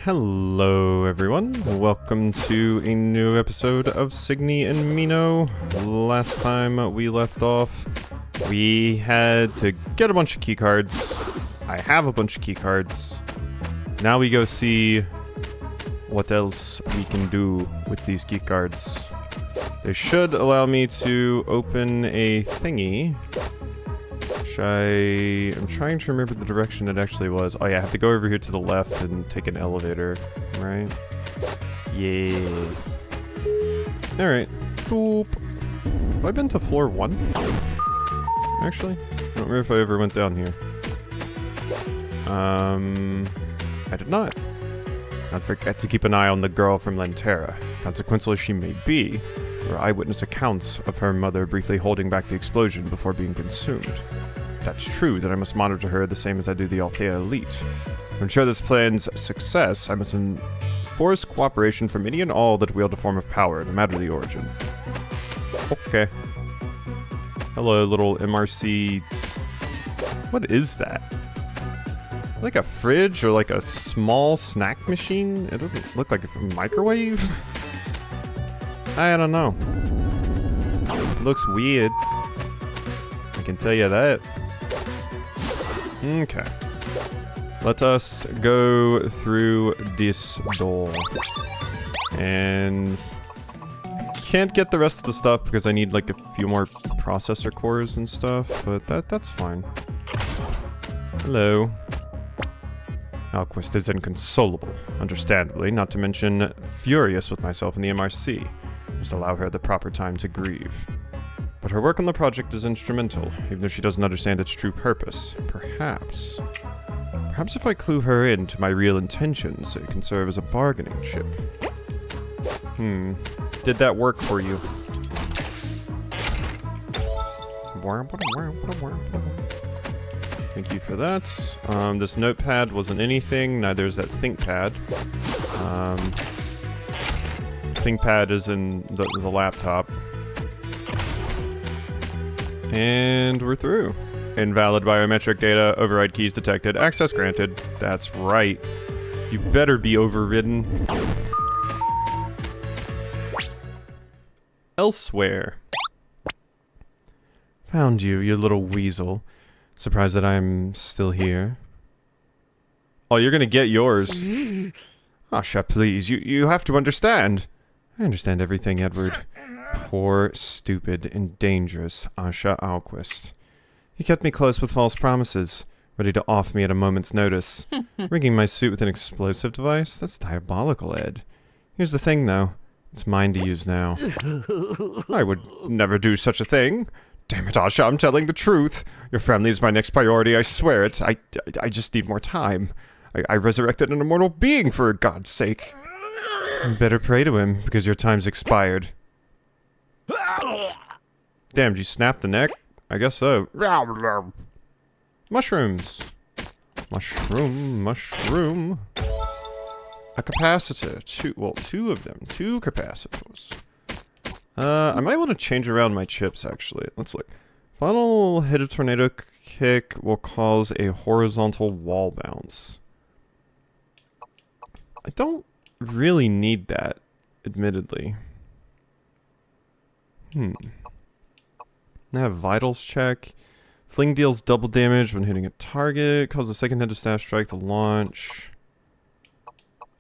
Hello everyone, welcome to a new episode of Signy and Mino. Last time we left off, we had to get a bunch of keycards. I have a bunch of keycards. Now we go see what else we can do with these keycards. They should allow me to open a thingy. I'm trying to remember the direction it actually was. Oh yeah, I have to go over here to the left and take an elevator, right? Yeah. Alright. Boop. Have I been to floor 1? Actually? I don't remember if I ever went down here. I did not. Not forget to keep an eye on the girl from Lentera. Consequential as she may be, there are eyewitness accounts of her mother briefly holding back the explosion before being consumed. That's true, that I must monitor her the same as I do the Althea elite. To ensure this plan's success, I must enforce cooperation from any and all that wield a form of power, no matter the origin. Okay. Hello, little MRC... What is that? Like a fridge or like a small snack machine? It doesn't look like a microwave? I don't know. It looks weird. I can tell you that. Okay. Let us go through this door. And can't get the rest of the stuff because I need like a few more processor cores and stuff, but that's fine. Hello. Alquist is inconsolable, understandably, not to mention furious with myself and the MRC. Just allow her the proper time to grieve. But her work on the project is instrumental, even though she doesn't understand its true purpose. Perhaps if I clue her in to my real intentions, it can serve as a bargaining chip. Did that work for you? Thank you for that. This notepad wasn't anything, neither is that ThinkPad. ThinkPad is in the laptop. And we're through. Invalid biometric data, override keys detected, access granted. That's right. You better be overridden. Elsewhere. Found you, you little weasel. Surprised that I'm still here. Oh, you're gonna get yours. Asha, please, you have to understand. I understand everything, Edward. Poor, stupid, and dangerous Asha Alquist. He kept me close with false promises, ready to off me at a moment's notice. Rigging my suit with an explosive device? That's diabolical, Ed. Here's the thing, though. It's mine to use now. I would never do such a thing. Damn it, Asha, I'm telling the truth. Your family is my next priority, I swear it. I just need more time. I resurrected an immortal being, for God's sake. You better pray to him, because your time's expired. Damn, did you snap the neck? I guess so. Mushrooms. Mushroom. A capacitor. Two of them. 2 capacitors. I might want to change around my chips, actually. Let's look. Final hit of tornado kick will cause a horizontal wall bounce. I don't really need that, admittedly. I have vitals check. Fling deals double damage when hitting a target. Causes a second hit of staff strike to launch.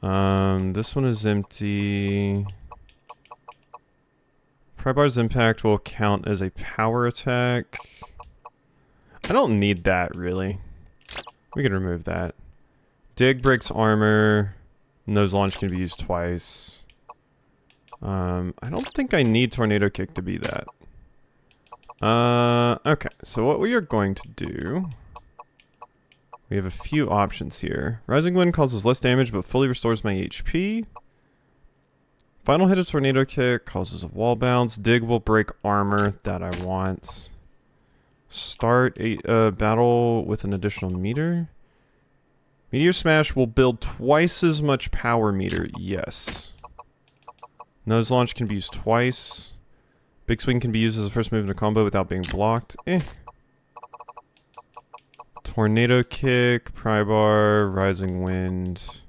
This one is empty. Prybar's impact will count as a power attack. I don't need that, really. We can remove that. Dig breaks armor. Nose launch can be used twice. I don't think I need Tornado Kick to be that. Okay, so what we are going to do... We have a few options here. Rising Wind causes less damage but fully restores my HP. Final hit of Tornado Kick causes a wall bounce. Dig will break armor that I want. Start a battle with an additional meter. Meteor Smash will build twice as much power meter, yes. Nose Launch can be used twice. Big Swing can be used as a first move in a combo without being blocked. Tornado Kick, Prybar, Rising Wind.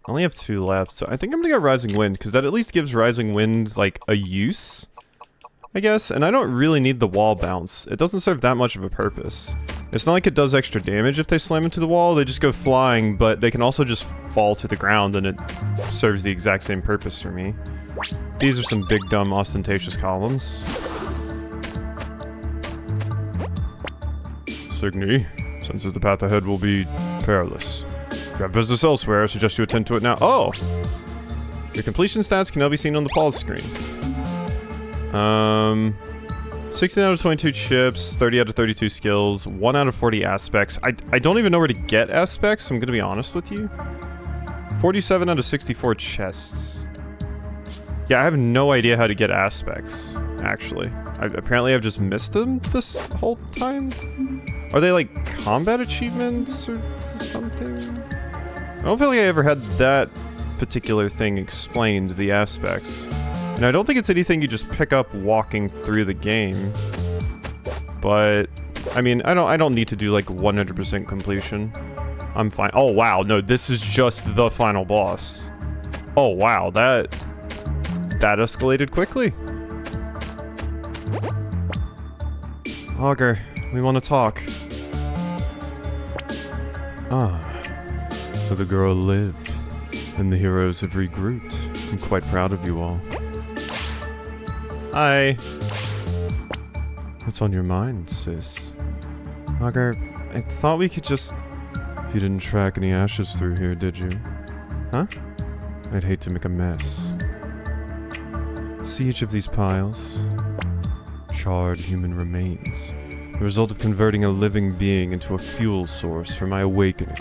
I only have 2 left, so I think I'm gonna go Rising Wind, because that at least gives Rising Wind, like, a use, I guess. And I don't really need the wall bounce. It doesn't serve that much of a purpose. It's not like it does extra damage if they slam into the wall, they just go flying, but they can also just fall to the ground, and it serves the exact same purpose for me. These are some big, dumb, ostentatious columns. Signy, senses the path ahead will be perilous. If you have business elsewhere, I suggest you attend to it now. Oh! Your completion stats can now be seen on the pause screen. 16 out of 22 chips, 30 out of 32 skills, 1 out of 40 aspects. I don't even know where to get aspects, I'm gonna be honest with you. 47 out of 64 chests. Yeah, I have no idea how to get aspects, actually. Apparently I've just missed them this whole time? Are they like combat achievements or something? I don't feel like I ever had that particular thing explained, the aspects. And I don't think it's anything you just pick up walking through the game. But I mean, I don't need to do like 100% completion. I'm fine. Oh wow, no, this is just the final boss. Oh wow, that escalated quickly. Augur, we want to talk. Ah, so the girl lived, and the heroes have regrouped. I'm quite proud of you all. Hi. What's on your mind, sis? Augur, I thought we could just... You didn't track any ashes through here, did you? Huh? I'd hate to make a mess. See each of these piles? Charred human remains. The result of converting a living being into a fuel source for my awakening.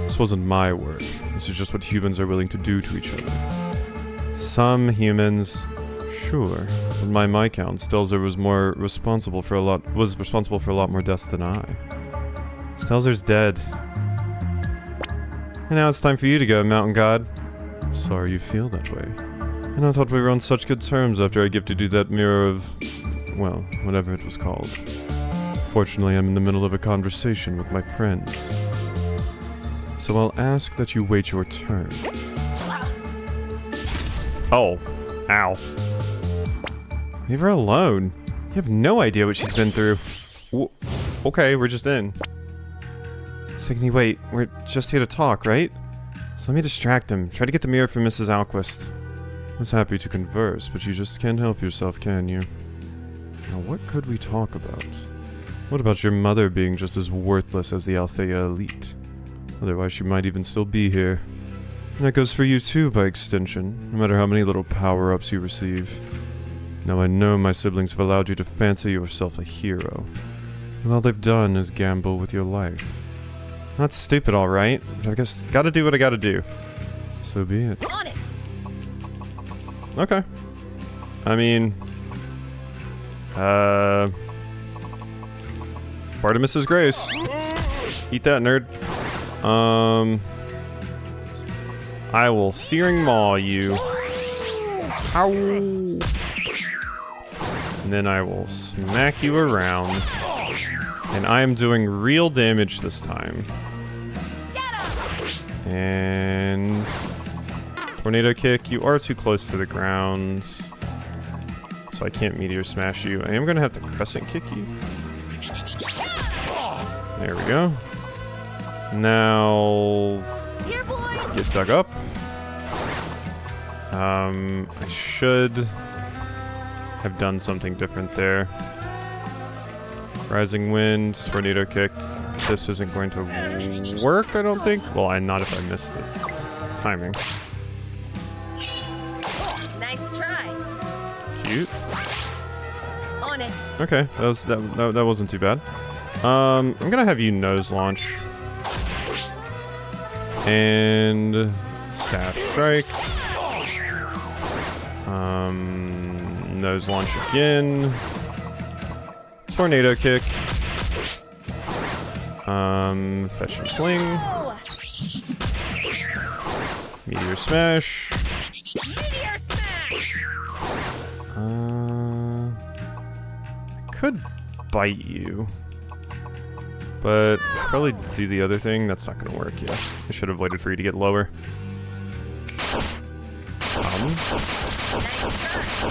This wasn't my work. This is just what humans are willing to do to each other. Some humans, sure, but by my count, Stelzer was responsible for a lot more deaths than I. Stelzer's dead. And now it's time for you to go, Mountain God. I'm sorry you feel that way. And I thought we were on such good terms after I gifted you that mirror of... well, whatever it was called. Fortunately, I'm in the middle of a conversation with my friends. So I'll ask that you wait your turn. Oh. Ow. Leave her alone. You have no idea what she's been through. Okay, we're just in. Signy, wait. We're just here to talk, right? So let me distract him. Try to get the mirror from Mrs. Alquist. I was happy to converse, but you just can't help yourself, can you? Now, what could we talk about? What about your mother being just as worthless as the Althea elite? Otherwise, she might even still be here. And that goes for you too, by extension, no matter how many little power-ups you receive. Now I know my siblings have allowed you to fancy yourself a hero. And all they've done is gamble with your life. Not stupid, alright? I guess gotta do what I gotta do. So be it. On it. Okay. I mean... Artemis's Grace. Eat that, nerd. I will Searing Maw you. Ow! And then I will smack you around. And I am doing real damage this time. And... Tornado Kick, you are too close to the ground. So I can't Meteor Smash you. I am gonna have to Crescent Kick you. There we go. Now... get dug up. I should have done something different there. Rising Wind, Tornado Kick. This isn't going to work, I don't think. Well, not if I missed it. Timing. Nice try. Cute. On it. Okay, that wasn't too bad. I'm gonna have you Nose Launch. And... Staff Strike. Nose Launch again. Tornado Kick. Fetch and Fling. Meteor Smash. Meteor smash. I could bite you. But probably do the other thing. That's not gonna work yet. I should have waited for you to get lower.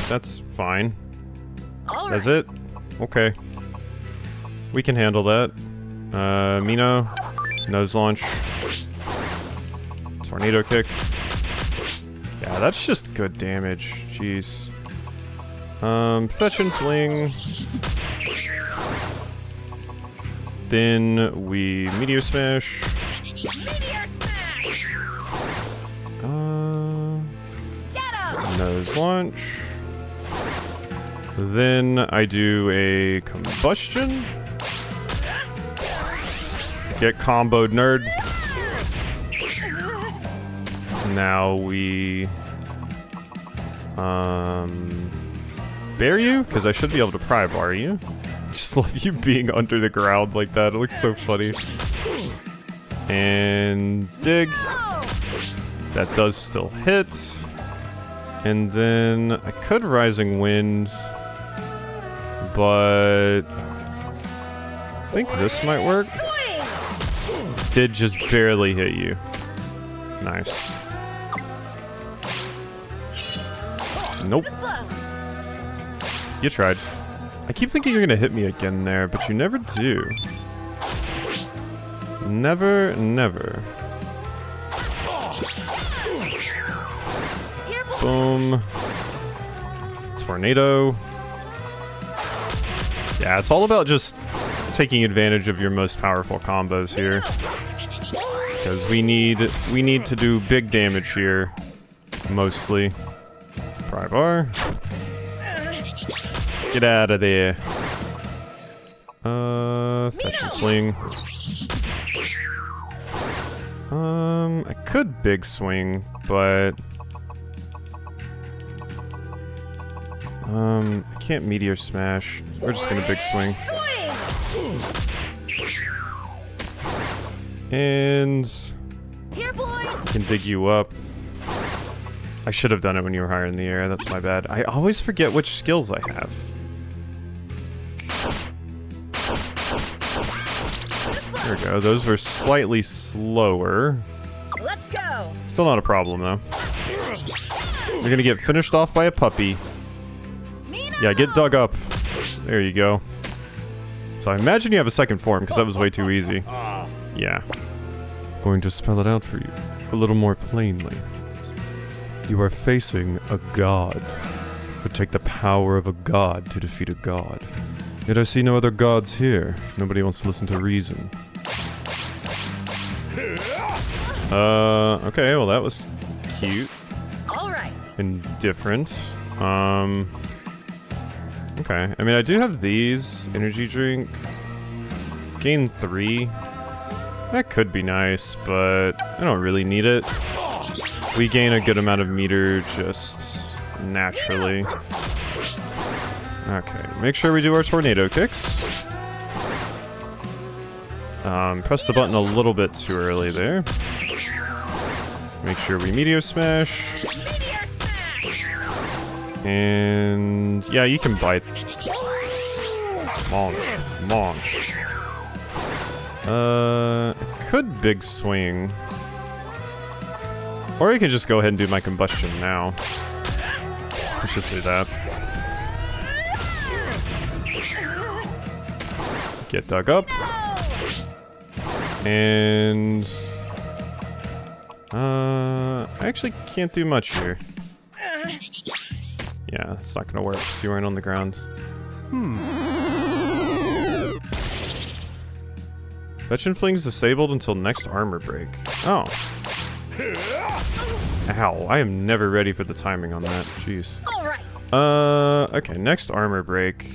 That's fine. All That's right. it? Okay. We can handle that. Mino. Nose launch. Tornado kick. Yeah, that's just good damage. Jeez. Fetch and fling. Then we Meteor Smash. Meteor smash. Get him. Nose launch. Then I do a combustion. Get comboed, nerd. Now we bear you? Because I should be able to pry bar you. Just love you being under the ground like that. It looks so funny. And dig. That does still hit. And then I could Rising Wind, but I think this might work. Swing. Did just barely hit you. Nice. Nope. Slow. You tried. I keep thinking you're gonna hit me again there, but you never do. Never, never. Here, boy. Boom. Tornado. Yeah, it's all about just taking advantage of your most powerful combos here. Because we need to do big damage here. Mostly. Pry bar. Get out of there. Fetch and fling. I could big swing, but I can't Meteor Smash. We're just gonna big swing. Swing. And Here, boy. I can dig you up. I should have done it when you were higher in the air. That's my bad. I always forget which skills I have. There we go. Those were slightly slower. Let's go. Still not a problem, though. You're gonna get finished off by a puppy. Mino. Yeah, get dug up. There you go. So I imagine you have a second form, because that was way too easy. Yeah. Going to spell it out for you a little more plainly. You are facing a god. It would take the power of a god to defeat a god. Yet I see no other gods here. Nobody wants to listen to reason. Okay, well that was cute All right. and different. Okay, I mean I do have these. Energy drink. Gain 3. That could be nice, but I don't really need it. We gain a good amount of meter just naturally. Okay, make sure we do our tornado kicks. Press the button a little bit too early there. Make sure we Meteor Smash. Meteor smash. And yeah, you can bite. Launch. Launch. Could big swing. Or you can just go ahead and do my combustion now. Let's just do that. Get dug up. And I actually can't do much here. Yeah, it's not gonna work. So you weren't on the ground. Fetch and Fling's disabled until next armor break. Oh. Ow, I am never ready for the timing on that. Jeez. All right. Okay, next armor break.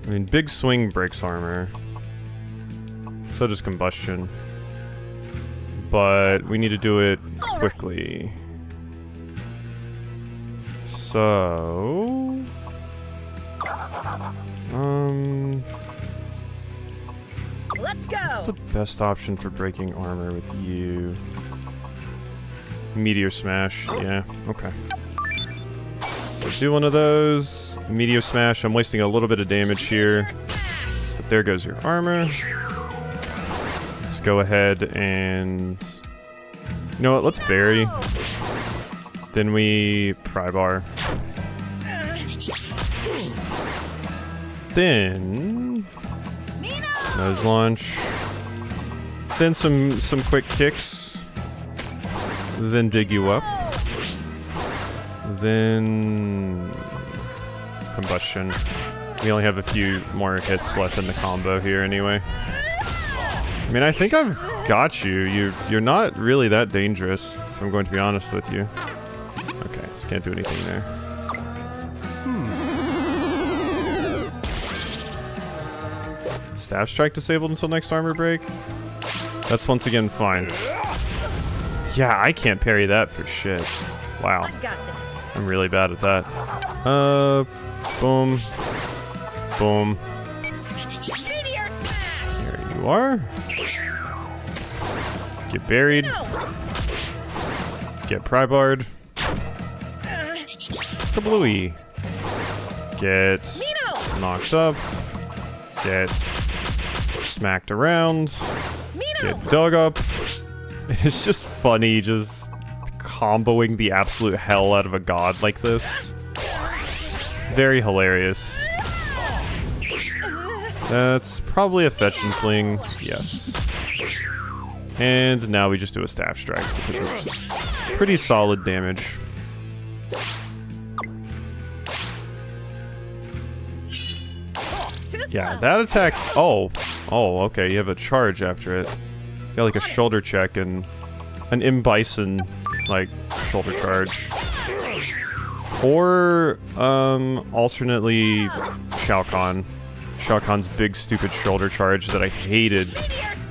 I mean, big swing breaks armor. So does combustion. But we need to do it quickly. So... Let's go. what's the best option for breaking armor with you? Meteor Smash. Yeah, okay. So do one of those. Meteor Smash. I'm wasting a little bit of damage here. But there goes your armor. Let's go ahead and You know what? Let's bury. Then we pry bar. Then nose launch. Then some quick kicks. Then dig you up. Then combustion. We only have a few more hits left in the combo here anyway. I mean, I think I've got you. You're not really that dangerous, if I'm going to be honest with you. Okay, so can't do anything there. Staff strike disabled until next armor break. That's once again fine. Yeah, I can't parry that for shit. Wow. I've got this. I'm really bad at that. Boom. Boom. Meteor smash. There you are. Get buried. Get pry-barred. Kablooey. Get knocked up. Get smacked around. Get dug up. It's just funny just comboing the absolute hell out of a god like this. Very hilarious. That's probably a fetch and fling. Yes. And now we just do a staff strike because it's pretty solid damage. Yeah, that attacks. Oh, okay. You have a charge after it. You got like a shoulder check and an M-Bison like shoulder charge, or alternately Shao Kahn. Shao Kahn's big stupid shoulder charge that I hated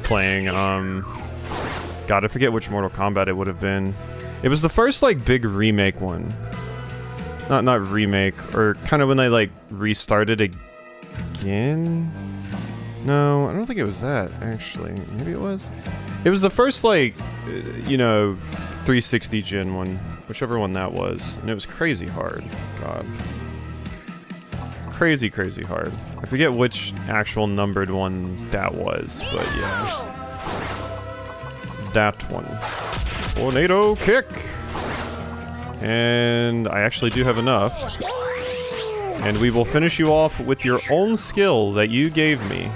playing. God, I forget which Mortal Kombat it would have been. It was the first like big remake one. Not remake, or kind of when they like restarted again. No, I don't think it was that actually. Maybe it was. It was the first like, you know, 360 gen one, whichever one that was, and it was crazy hard. God. Crazy hard. I forget which actual numbered one that was, but yeah. That one. Tornado kick! And I actually do have enough. And we will finish you off with your own skill that you gave me.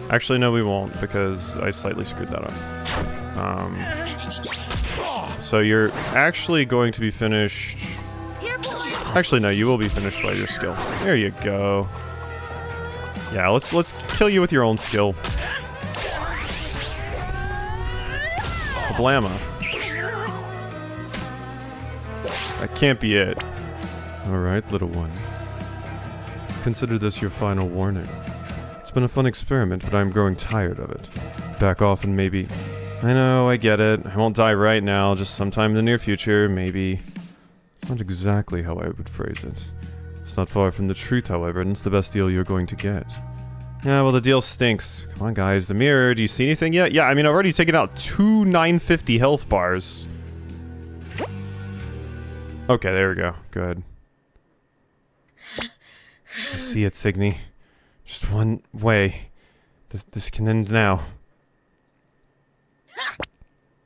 Actually, no, we won't, because I slightly screwed that up. So you're actually going to be finished... Actually, no, you will be finished by your skill. There you go. Yeah, let's kill you with your own skill. Kablama. That can't be it. Alright, little one. Consider this your final warning. It's been a fun experiment, but I'm growing tired of it. Back off and maybe... I know, I get it. I won't die right now, just sometime in the near future, maybe. Not exactly how I would phrase it. It's not far from the truth, however, and it's the best deal you're going to get. Yeah, well, the deal stinks. Come on, guys, the mirror, do you see anything yet? Yeah, I mean, I've already taken out 2 950 health bars. Okay, there we go. Good. I see it, Signy. Just one way. This can end now.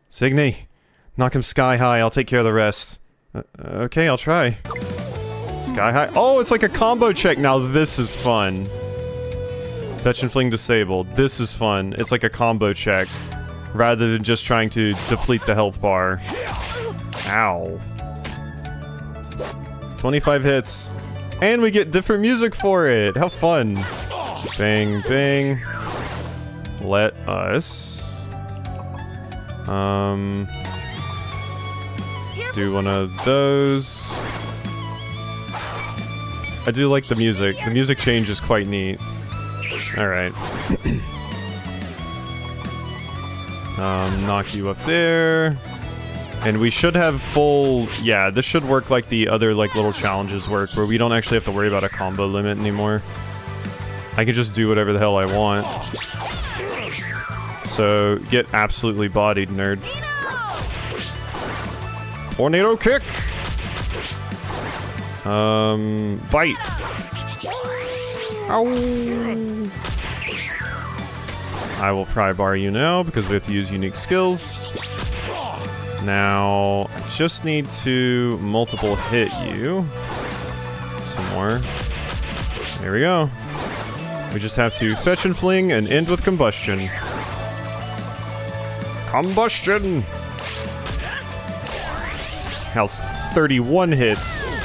Signy, knock him sky high. I'll take care of the rest. Okay, I'll try. Sky high. Oh, it's like a combo check now. This is fun. Fetch and fling disabled. This is fun. It's like a combo check rather than just trying to deplete the health bar. Ow. 25 hits. And we get different music for it. How fun. Bang, bang. Let us... do one of those. I do like the music. The music change is quite neat. Alright. Knock you up there. And we should have full... Yeah, this should work like the other like little challenges work, where we don't actually have to worry about a combo limit anymore. I can just do whatever the hell I want. So, get absolutely bodied, nerd. Tornado kick! Bite! Ow! I will pry bar you now, because we have to use unique skills. Now, I just need to multiple hit you. Some more. There we go. We just have to fetch and fling and end with combustion. Combustion! How's 31 hits?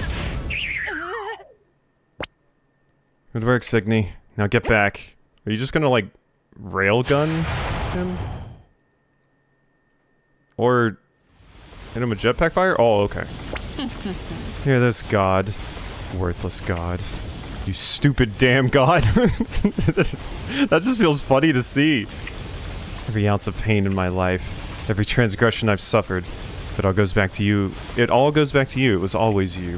Good work, Signy. Now get back. Are you just gonna, like, railgun him? Or hit him with jetpack fire? Oh, okay. Hear this, God. Worthless God. You stupid damn God. That just feels funny to see. Every ounce of pain in my life, every transgression I've suffered, it all goes back to you. It all goes back to you. It was always you.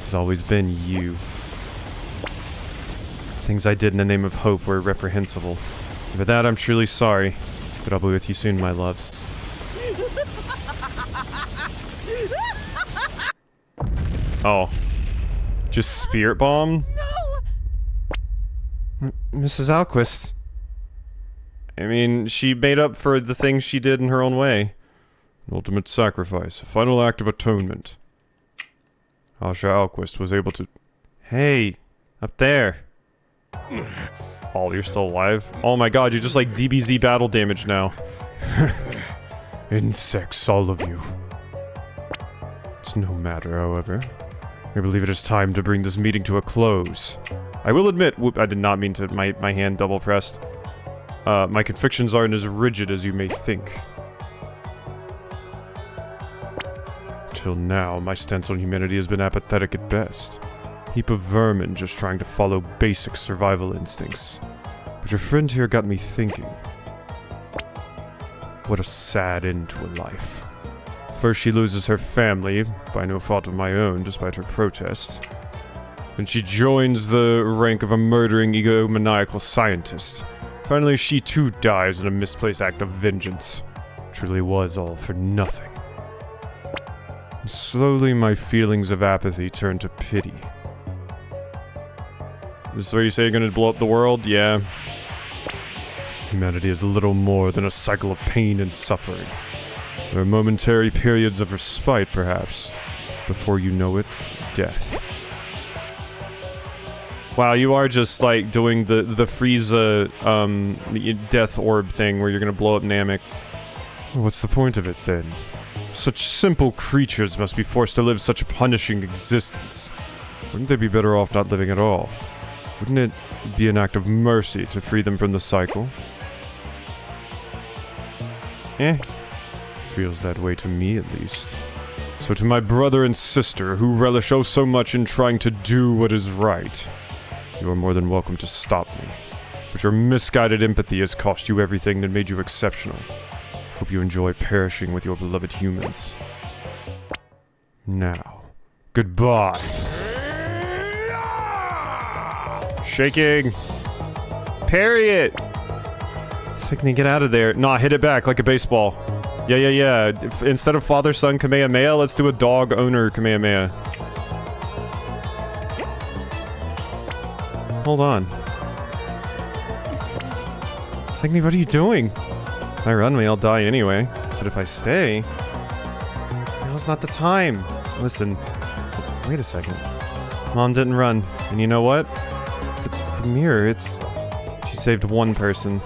It's always been you. Things I did in the name of hope were reprehensible. For that, I'm truly sorry, but I'll be with you soon, my loves. Oh. Just spirit bomb? No! Mrs. Alquist. I mean, she made up for the things she did in her own way. An ultimate sacrifice, a final act of atonement. Asha Alquist was able to... Hey, up there. Oh, you're still alive? Oh my god, you're just like DBZ battle damage now. Insects, all of you. It's no matter, however. I believe it is time to bring this meeting to a close. I will admit, whoop, I did not mean to, my hand double pressed. My convictions aren't as rigid as you may think. Till now, my stance on humanity has been apathetic at best. Heap of vermin just trying to follow basic survival instincts. But your friend here got me thinking. What a sad end to a life. First she loses her family, by no fault of my own, despite her protest. Then she joins the rank of a murdering egomaniacal scientist. Finally she too dies in a misplaced act of vengeance. Truly was all for nothing. And slowly my feelings of apathy turn to pity. This is where you say you're gonna blow up the world? Yeah. Humanity is little more than a cycle of pain and suffering. There are momentary periods of respite, perhaps. Before you know it, death. Wow, you are just, like, doing the Frieza, death orb thing where you're gonna blow up Namek. What's the point of it, then? Such simple creatures must be forced to live such a punishing existence. Wouldn't they be better off not living at all? Wouldn't it be an act of mercy to free them from the cycle? Feels that way to me, at least. So to my brother and sister, who relish oh so much in trying to do what is right, you are more than welcome to stop me. But your misguided empathy has cost you everything that made you exceptional. Hope you enjoy perishing with your beloved humans. Now, goodbye. Shaking. Parry it. Signy, get out of there. Nah, hit it back like a baseball. Yeah. Instead of father-son Kamehameha, let's do a dog-owner Kamehameha. Hold on. Signy, what are you doing? If I run me, I'll die anyway. But if I stay... Now's not the time. Listen. Wait a second. Mom didn't run. And you know what? The mirror, it's... She saved one person.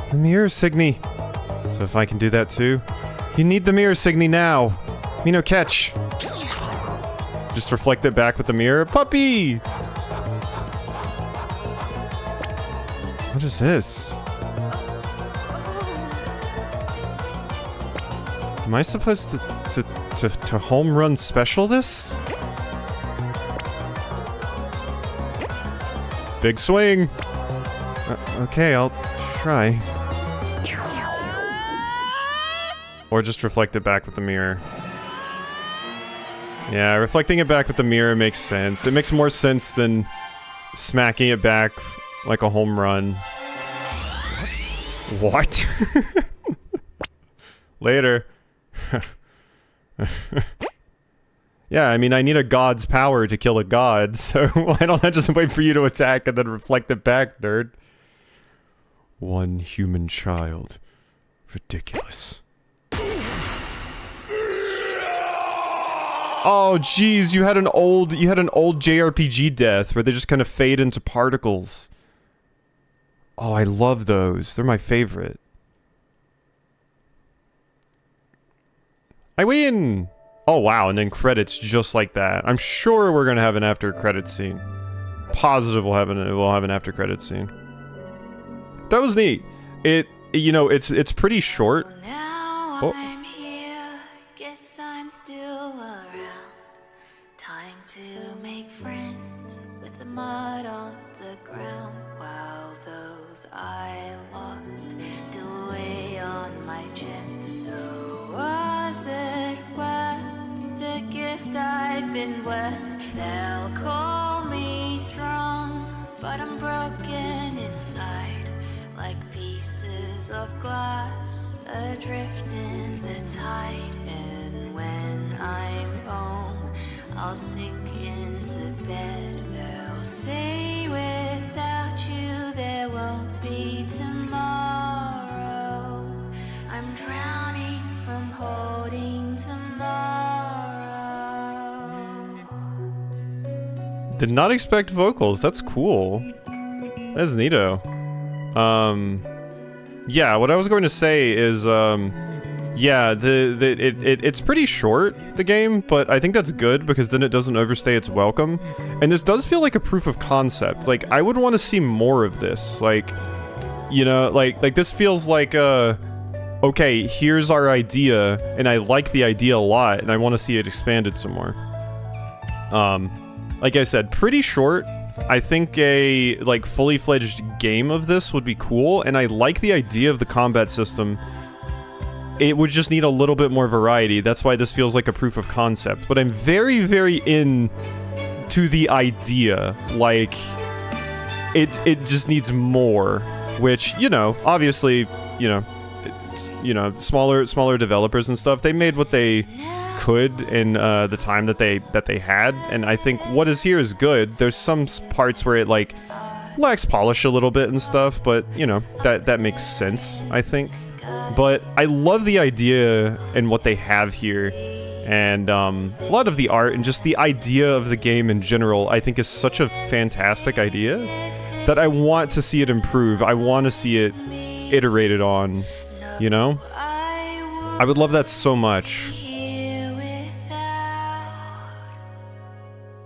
The mirror, Signy. So if I can do that too... You need the mirror, Signy, now! Mino, catch! Just reflect it back with the mirror. Puppy! What is this? Am I supposed to home run special this? Big swing! Okay, I'll try. Or just reflect it back with the mirror. Yeah, reflecting it back with the mirror makes sense. It makes more sense than smacking it back like a home run. What? Later. Yeah, I mean, I need a god's power to kill a god, so why don't I just wait for you to attack and then reflect it back, nerd? One human child. Ridiculous. Oh, geez, you had an old JRPG death where they just kind of fade into particles. Oh, I love those. They're my favorite. I win! Oh, wow, and then credits just like that. I'm sure we're gonna have an after credits scene. Positive we'll have an after credits scene. That was neat. You know, it's pretty short. Well, now Oh. I'm here. Guess I'm still around. Time to make friends with the mud on the ground. While those I lost still weigh on my chest. So was it worth the gift I've been blessed? They'll call me strong, but I'm broken inside, like pieces of glass adrift in the tide. And when I'm home, I'll sink into bed. They'll say without you there won't be tomorrow. I'm drowning from holding tomorrow. Did not expect vocals. That's cool. That's neato. Yeah, what I was going to say is, yeah, it's pretty short, the game, but I think that's good because then it doesn't overstay its welcome. And this does feel like a proof of concept. Like, I would want to see more of this. Like, you know, like this feels like, okay, here's our idea, and I like the idea a lot, and I want to see it expanded some more. Like I said, pretty short. I think a, like, fully fledged game of this would be cool, and I like the idea of the combat system. It would just need a little bit more variety. That's why this feels like a proof of concept. But I'm very, very into the idea. Like, it just needs more. Which, you know, obviously, you know, smaller developers and stuff, they made what they could in the time that they had, and I think what is here is good. There's some parts where it, like, lacks polish a little bit and stuff, but, you know, that makes sense, I think. But I love the idea and what they have here, and a lot of the art and just the idea of the game in general, I think is such a fantastic idea that I want to see it improve. I want to see it iterated on, you know? I would love that so much.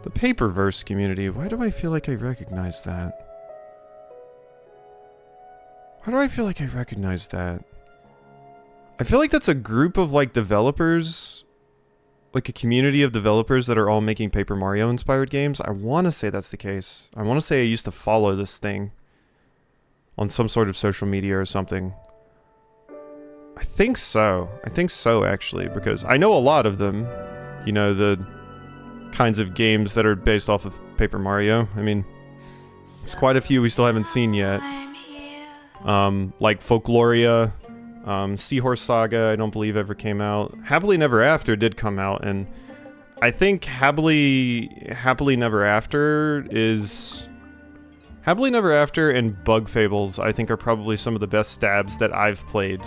The Paperverse community, why do I feel like I recognize that? Why do I feel like I recognize that? I feel like that's a group of, like, developers, like a community of developers that are all making Paper Mario inspired games. I want to say that's the case. I want to say I used to follow this thing on some sort of social media or something. I think so. I think so, actually, because I know a lot of them. You know, the kinds of games that are based off of Paper Mario. I mean, there's quite a few we still haven't seen yet. Like Folkloria, Seahorse Saga, I don't believe ever came out. Happily Never After did come out, and I think Happily Never After and Bug Fables, I think, are probably some of the best stabs that I've played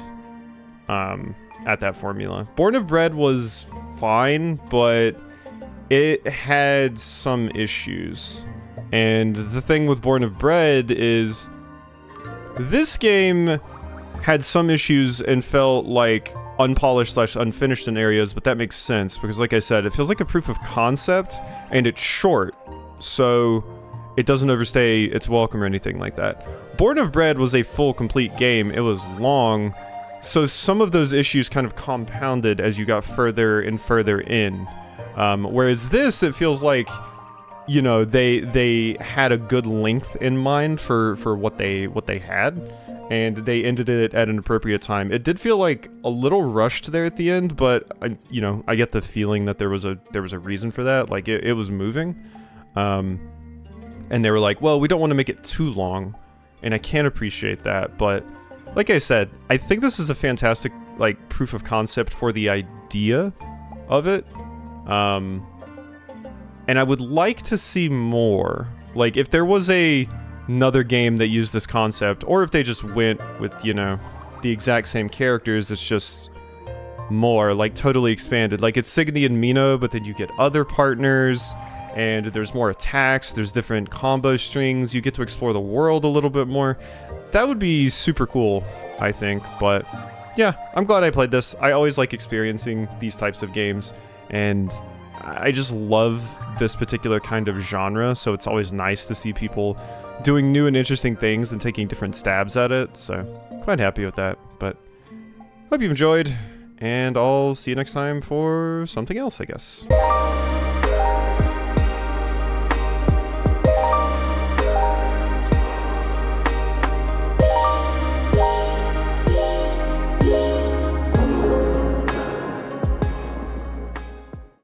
at that formula. Born of Bread was fine, but it had some issues. And the thing with Born of Bread is this game had some issues and felt like unpolished / unfinished in areas, but that makes sense because, like I said, it feels like a proof of concept and it's short, so it doesn't overstay its welcome or anything like that. Born of Bread was a full, complete game. It was long, so some of those issues kind of compounded as you got further and further in. Whereas this, it feels like, you know, they had a good length in mind for what they had, and they ended it at an appropriate time. It did feel like a little rushed there at the end, but I get the feeling that there was a reason for that. Like it was moving, and they were like, well, we don't want to make it too long, and I can appreciate that. But like I said, I think this is a fantastic, like, proof of concept for the idea of it. And I would like to see more. Like, if there was another game that used this concept, or if they just went with, you know, the exact same characters, it's just more, like totally expanded. Like it's Signy and Mino, but then you get other partners, and there's more attacks, there's different combo strings, you get to explore the world a little bit more. That would be super cool, I think, but yeah, I'm glad I played this. I always like experiencing these types of games, and I just love this particular kind of genre, so it's always nice to see people doing new and interesting things and taking different stabs at it, so quite happy with that. But hope you've enjoyed, and I'll see you next time for something else, I guess.